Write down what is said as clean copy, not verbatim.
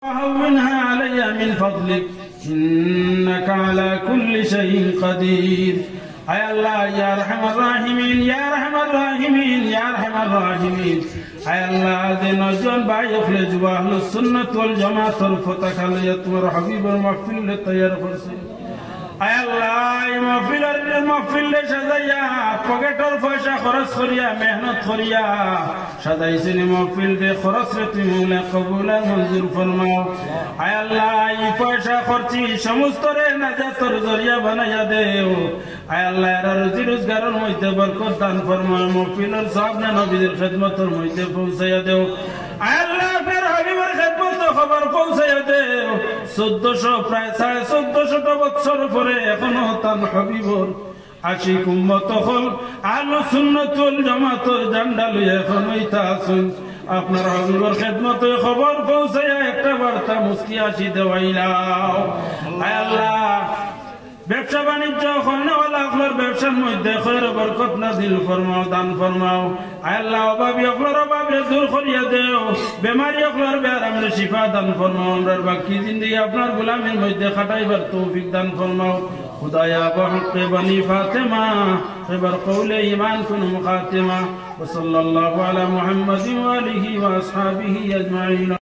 وهونها علي من فضلك إنك على كل شيء قدير أي الله يا أرحم الراحمين يا أرحم الراحمين يا أرحم الراحمين أي الله ذي نجون بايخ لجوا أهل السنة والجماعة الفتح ليتمر حبيب المغفر للطيار فرسي أي الله المغفر لشزايا فقطر فاشا خرس خريا مهنت خريا شداي سن مغفر دي خرس رتمون قبولا منظور فرماو أي الله فاشا خرچي شمستره نجاتر زريا بنايا ديو أي الله رزي رزگارن مجده برکت دان فرماو مغفر صاحب نبي در خدمتر مجده پوسيا ديو أي الله پھر حبيب خدمت خبر پوسيا ديو 1400 প্রায় 1450 বছর পরে এখনো তার হাবিবর আশিক উম্মত হল আহলে সুন্নাত ওয়াল জামাতের ঝান্ডা লইয়া এখনোই তা আছেন আপনার হাবিবর খেদমতে খবর পৌঁছায়া একটা বার্তা মুস্কি আসি দেওয়াইলাও আয় আল্লাহ ব্যবসা বাণিজ্য খলনাওয়ালা আপনার ব্যবসার মধ্যে খৈর বরকত নাজিল ফরমাও দান ফরমাও আয় আল্লাহ অভাবী আপনার অভাবে দূর করিয়া দেও বেমারি আপনার বেআরামে শিফা দান ফরমাও আমরার বাকি জিন্দেগি আপনার গোলামের মধ্যে খাটাইবার তৌফিক দান ফরমাও খুদায়া বহক বনি ফাতেমা خبر قول ایمان کن مخاتمه وصلى الله على محمد وآله وأصحابه أجمعين